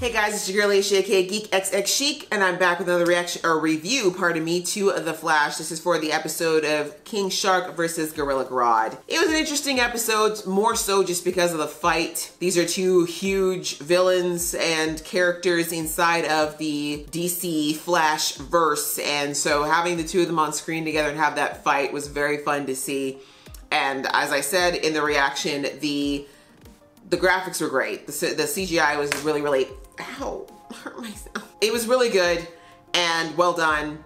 Hey guys, it's your girl Aisha, aka geekxxchic, and I'm back with another review, to The Flash. This is for the episode of King Shark versus Gorilla Grodd. It was an interesting episode, more so just because of the fight. These are two huge villains and characters inside of the DC Flash verse, and so having the two of them on screen together and have that fight was very fun to see. And as I said in the reaction, the graphics were great. The CGI was really, ow, hurt myself. It was really good and well done.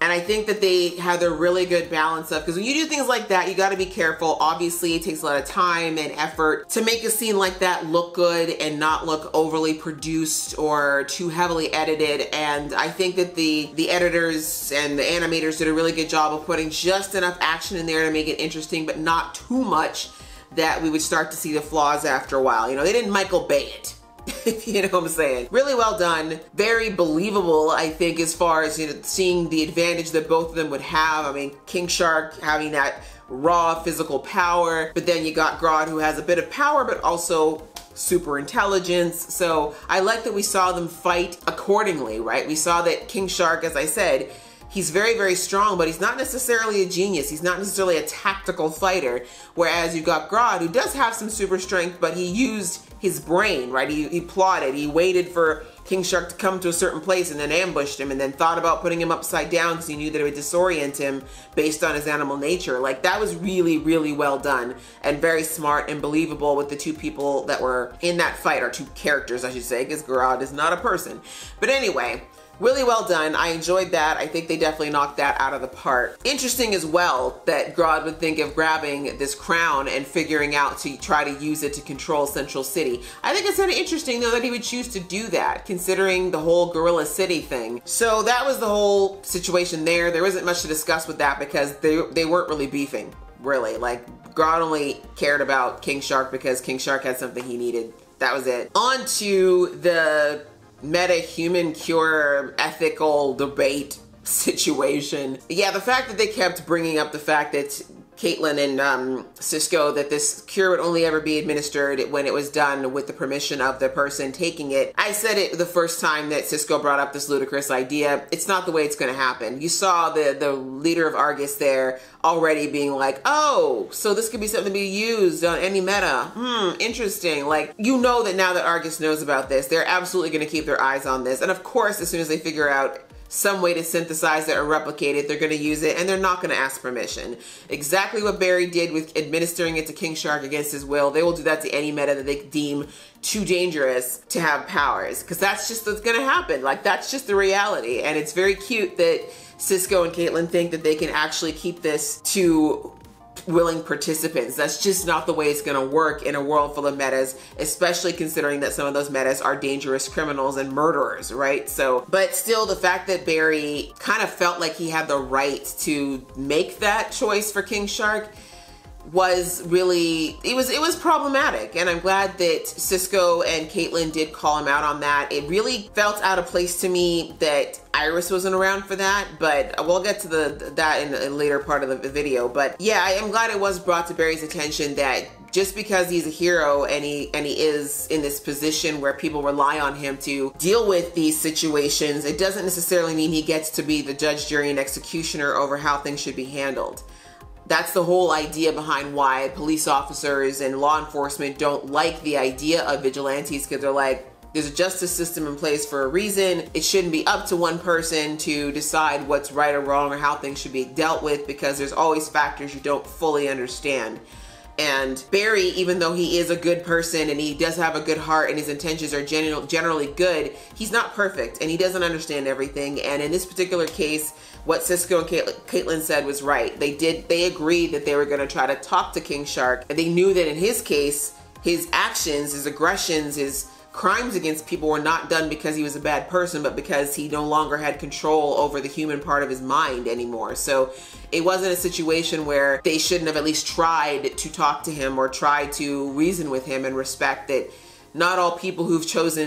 And I think that they had a really good balance of, because when you do things like that, you got to be careful. Obviously, it takes a lot of time and effort to make a scene like that look good and not look overly produced or too heavily edited. And I think that the editors and the animators did a really good job of putting just enough action in there to make it interesting, but not too much that we would start to see the flaws after a while. You know, they didn't Michael Bay it. You know what I'm saying? Really well done. Very believable, I think, as far as, you know, seeing the advantage that both of them would have. I mean, King Shark having that raw physical power, but then you got Grodd, who has a bit of power, but also super intelligence. So I like that we saw them fight accordingly, right? We saw that King Shark, as I said, he's very strong, but he's not necessarily a genius. He's not necessarily a tactical fighter. Whereas you've got Grodd, who does have some super strength, but he used his brain, right? He plotted, he waited for King Shark to come to a certain place and then ambushed him and then thought about putting him upside down because he knew that it would disorient him based on his animal nature. Like, that was really well done and very smart and believable with the two people that were in that fight, or two characters, I should say, because Grodd is not a person. But anyway, really well done. I enjoyed that. I think they definitely knocked that out of the park. Interesting as well that Grodd would think of grabbing this crown and figuring out to try to use it to control Central City. I think it's kind of interesting though that he would choose to do that, considering the whole Gorilla City thing. So that was the whole situation there. There wasn't much to discuss with that because they weren't really beefing, really. Like, Grodd only cared about King Shark because King Shark had something he needed. That was it. On to the meta-human cure ethical debate situation. Yeah, the fact that they kept bringing up the fact that Caitlin and Cisco, that this cure would only ever be administered when it was done with the permission of the person taking it. I said it the first time that Cisco brought up this ludicrous idea. It's not the way it's going to happen. You saw the leader of Argus there already being like, oh, so this could be something to be used on any meta. Interesting. Like, you know that now that Argus knows about this, they're absolutely going to keep their eyes on this. And of course, as soon as they figure out some way to synthesize it or replicate it, they're going to use it, and they're not going to ask permission. Exactly what Barry did with administering it to King Shark against his will, they will do that to any meta that they deem too dangerous to have powers, because that's just what's going to happen. Like, that's just the reality. And it's very cute that Cisco and Caitlin think that they can actually keep this to willing participants. That's just not the way it's going to work in a world full of metas, especially considering that some of those metas are dangerous criminals and murderers, right? So, but still, the fact that Barry kind of felt like he had the right to make that choice for King Shark was really, it was problematic. And I'm glad that Cisco and Caitlin did call him out on that. It really felt out of place to me that Iris wasn't around for that, but we'll get to that in a later part of the video. But yeah, I am glad it was brought to Barry's attention that just because he's a hero and he is in this position where people rely on him to deal with these situations, it doesn't necessarily mean he gets to be the judge, jury, and executioner over how things should be handled. That's the whole idea behind why police officers and law enforcement don't like the idea of vigilantes, because they're like, there's a justice system in place for a reason. It shouldn't be up to one person to decide what's right or wrong or how things should be dealt with, because there's always factors you don't fully understand. And Barry, even though he is a good person and he does have a good heart and his intentions are generally good, he's not perfect and he doesn't understand everything. And in this particular case, what Cisco and Caitlin said was right. They agreed that they were going to try to talk to King Shark, and they knew that in his case, his actions, his aggressions, his crimes against people were not done because he was a bad person, but because he no longer had control over the human part of his mind anymore. So it wasn't a situation where they shouldn't have at least tried to talk to him or tried to reason with him and respect that not all people who've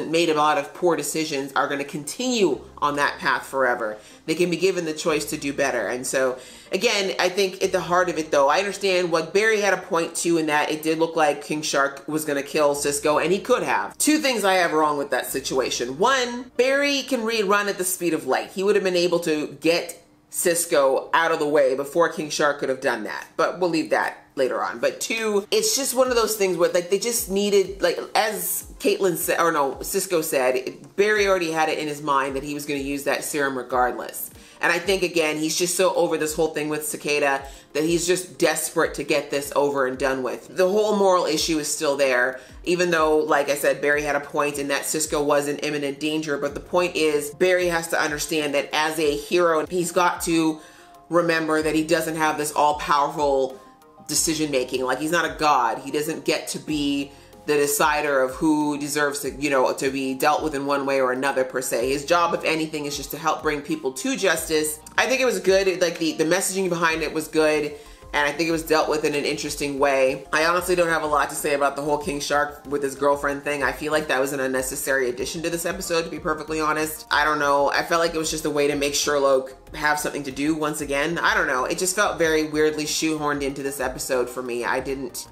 made a lot of poor decisions are going to continue on that path forever. They can be given the choice to do better. And so again, I think at the heart of it though, I understand what Barry had a point to in that it did look like King Shark was going to kill Cisco, and he could have. Two things I have wrong with that situation. One, Barry can run at the speed of light. He would have been able to get Cisco out of the way before King Shark could have done that, but we'll leave that later on. But two, it's just one of those things where like they just needed, like as Caitlin said, or no, Cisco said, Barry already had it in his mind that he was going to use that serum regardless. And I think, again, he's just so over this whole thing with Cicada that he's just desperate to get this over and done with. The whole moral issue is still there, even though, like I said, Barry had a point in that Cisco was in imminent danger. But the point is, Barry has to understand that as a hero, he's got to remember that he doesn't have this all-powerful decision-making. Like, he's not a god. He doesn't get to be the decider of who deserves to, you know, to be dealt with in one way or another per se. His job, if anything, is just to help bring people to justice. I think it was good. Like the messaging behind it was good, and I think it was dealt with in an interesting way. I honestly don't have a lot to say about the whole King Shark with his girlfriend thing. I feel like that was an unnecessary addition to this episode, to be perfectly honest. I don't know. I felt like it was just a way to make Sherlock have something to do once again. I don't know. It just felt very weirdly shoehorned into this episode for me. I don't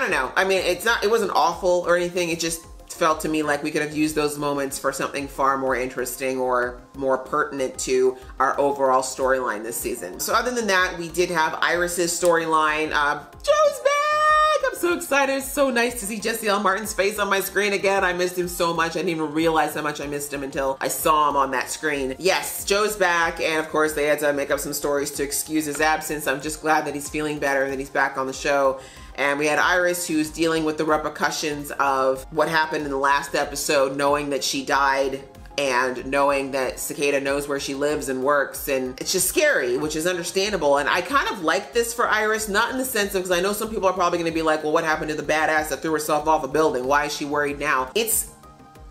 know. I mean, it wasn't awful or anything. It just felt to me like we could have used those moments for something far more interesting or more pertinent to our overall storyline this season. So other than that, we did have Iris's storyline. Joe's back! I'm so excited. It's so nice to see Jesse L. Martin's face on my screen again. I missed him so much. I didn't even realize how much I missed him until I saw him on that screen. Yes, Joe's back, and of course they had to make up some stories to excuse his absence. I'm just glad that he's feeling better and that he's back on the show. And we had Iris, who's dealing with the repercussions of what happened in the last episode, knowing that she died and knowing that Cicada knows where she lives and works. And it's just scary, which is understandable. And I kind of like this for Iris, not in the sense of, because I know some people are probably going to be like, well, what happened to the badass that threw herself off a building? Why is she worried now? It's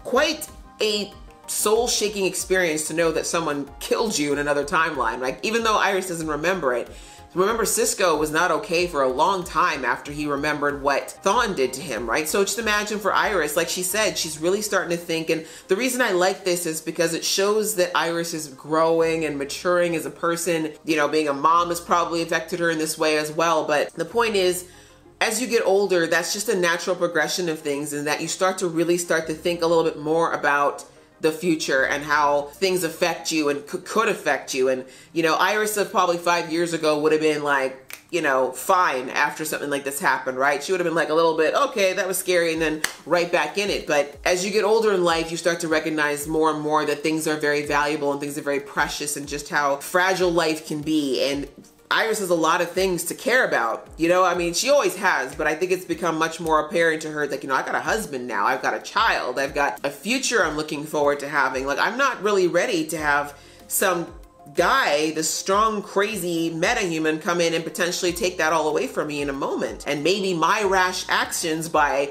quite a soul-shaking experience to know that someone killed you in another timeline. Like, even though Iris doesn't remember it, remember, Cisco was not okay for a long time after he remembered what Thawne did to him, right? So just imagine for Iris, like she said, she's really starting to think. And the reason I like this is because it shows that Iris is growing and maturing as a person. You know, being a mom has probably affected her in this way as well. But the point is, as you get older, that's just a natural progression of things, and that you start to think a little bit more about the future and how things affect you and could affect you. And, you know, Iris of probably 5 years ago would have been like, you know, fine after something like this happened, right? She would have been like a little bit, okay, that was scary, and then right back in it. But as you get older in life, you start to recognize more and more that things are very valuable and things are very precious, and just how fragile life can be. And Iris has a lot of things to care about, you know? I mean, she always has, but I think it's become much more apparent to her, like, you know, I got a husband now, I've got a child, I've got a future I'm looking forward to having. Like, I'm not really ready to have some guy, this strong, crazy metahuman, come in and potentially take that all away from me in a moment. And maybe my rash actions by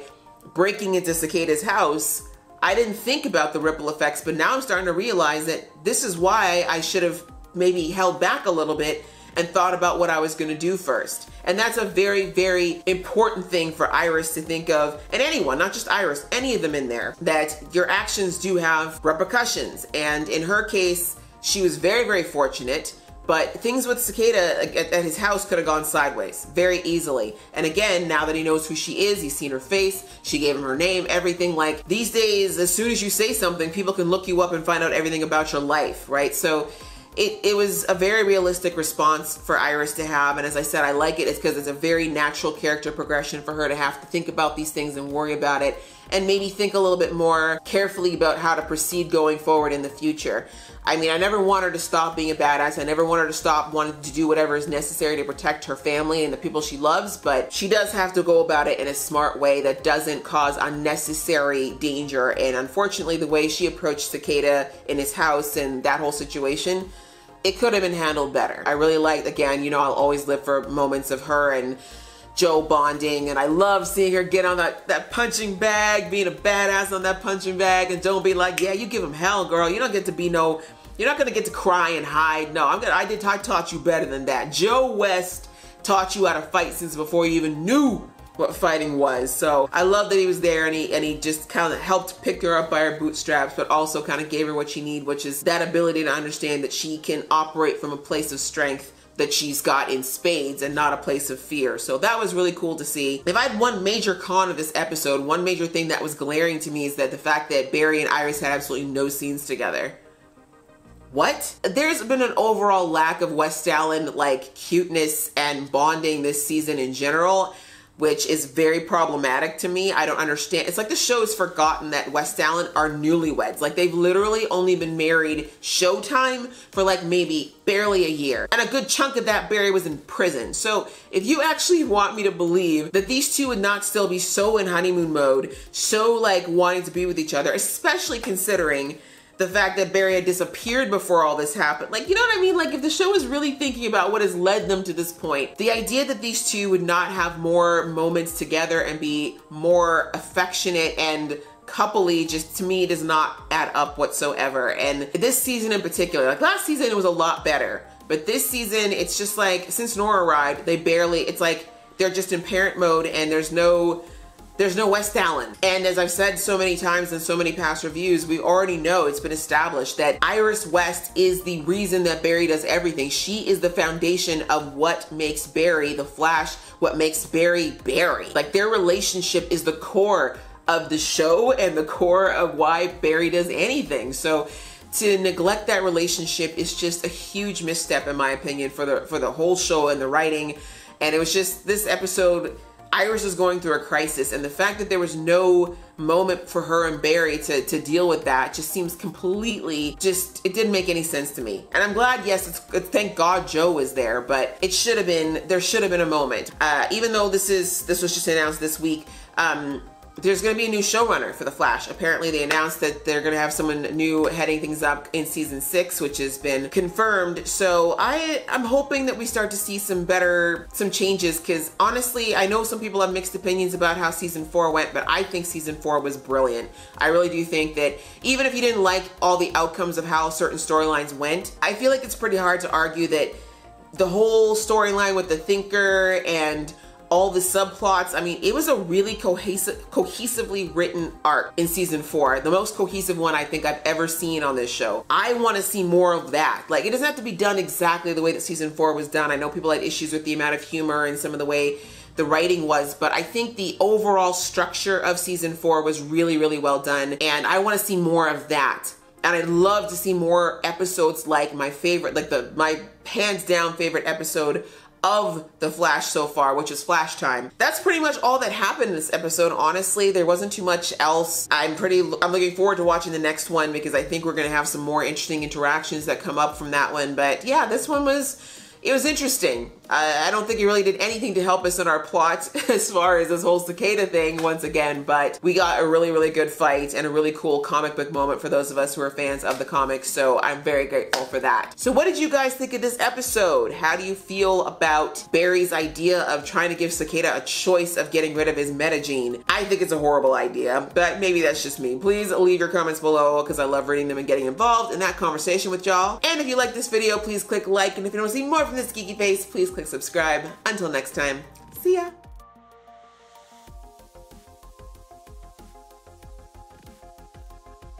breaking into Cicada's house, I didn't think about the ripple effects, but now I'm starting to realize that this is why I should have maybe held back a little bit and thought about what I was going to do first. And that's a very, very important thing for Iris to think of, and anyone, not just Iris, any of them in there, that your actions do have repercussions. And in her case, she was very, very fortunate, but things with Cicada at his house could have gone sideways very easily. And again, now that he knows who she is, he's seen her face, she gave him her name, everything. Like, these days, as soon as you say something, people can look you up and find out everything about your life, right? So it was a very realistic response for Iris to have, and as I said, I like it. It's because it's a very natural character progression for her to have to think about these things and worry about it, and maybe think a little bit more carefully about how to proceed going forward in the future. I mean, I never want her to stop being a badass. I never want her to stop wanting to do whatever is necessary to protect her family and the people she loves, but she does have to go about it in a smart way that doesn't cause unnecessary danger. And unfortunately, the way she approached Cicada in his house and that whole situation, it could have been handled better. I really liked, again, you know, I'll always live for moments of her and Joe bonding, and I love seeing her get on that punching bag, being a badass on that punching bag, and don't be like, yeah, you give him hell, girl. You don't get to be no, you're not gonna get to cry and hide. No, I taught you better than that. Joe West taught you how to fight since before you even knew what fighting was. So I love that he was there, and he just kind of helped pick her up by her bootstraps, but also kind of gave her what she needed, which is that ability to understand that she can operate from a place of strength that she's got in spades and not a place of fear. So that was really cool to see. If I had one major con of this episode, one major thing that was glaring to me is that the fact that Barry and Iris had absolutely no scenes together. What? There's been an overall lack of West Allen like cuteness and bonding this season in general, which is very problematic to me. I don't understand. It's like the show has forgotten that West Allen are newlyweds. Like they've literally only been married showtime for like maybe barely a year. And a good chunk of that, Barry was in prison. So if you actually want me to believe that these two would not still be so in honeymoon mode, so like wanting to be with each other, especially considering the fact that Barry had disappeared before all this happened. Like, you know what I mean? Like, if the show is really thinking about what has led them to this point, the idea that these two would not have more moments together and be more affectionate and coupley just to me does not add up whatsoever. And this season in particular, like last season it was a lot better, but this season it's just like, since Nora arrived, they barely, it's like they're just in parent mode and there's no West Allen. And as I've said so many times in so many past reviews, we already know, it's been established that Iris West is the reason that Barry does everything. She is the foundation of what makes Barry the Flash, what makes Barry Barry. Like their relationship is the core of the show and the core of why Barry does anything. So to neglect that relationship is just a huge misstep in my opinion for the whole show and the writing. And it was just, this episode, Iris is going through a crisis, and the fact that there was no moment for her and Barry to deal with that just seems completely, just, it didn't make any sense to me. And I'm glad, yes, thank God Joe was there, but it should have been, there should have been a moment. Even though this was just announced this week, there's going to be a new showrunner for The Flash. Apparently they announced that they're going to have someone new heading things up in season 6, which has been confirmed. So I'm hoping that we start to see some changes, because honestly, I know some people have mixed opinions about how season 4 went, but I think season 4 was brilliant. I really do think that even if you didn't like all the outcomes of how certain storylines went, I feel like it's pretty hard to argue that the whole storyline with the Thinker and all the subplots, I mean, it was a really cohesively written arc in season 4. The most cohesive one I think I've ever seen on this show. I want to see more of that. Like, it doesn't have to be done exactly the way that season 4 was done. I know people had issues with the amount of humor and some of the way the writing was, but I think the overall structure of season 4 was really, really well done. And I want to see more of that. And I'd love to see more episodes like my favorite, like my hands down favorite episode of The Flash so far, which is Flash Time. That's pretty much all that happened in this episode, honestly. There wasn't too much else. I'm looking forward to watching the next one because I think we're gonna have some more interesting interactions that come up from that one. But yeah, this one was interesting. I don't think it really did anything to help us in our plot as far as this whole cicada thing once again, but we got a really, really good fight and a really cool comic book moment for those of us who are fans of the comics, so I'm very grateful for that. So what did you guys think of this episode? How do you feel about Barry's idea of trying to give Cicada a choice of getting rid of his metagene? I think it's a horrible idea, but maybe that's just me. Please leave your comments below because I love reading them and getting involved in that conversation with y'all. And if you like this video, please click like, and if you want to see more from this geeky face, please click subscribe. Until next time, see ya.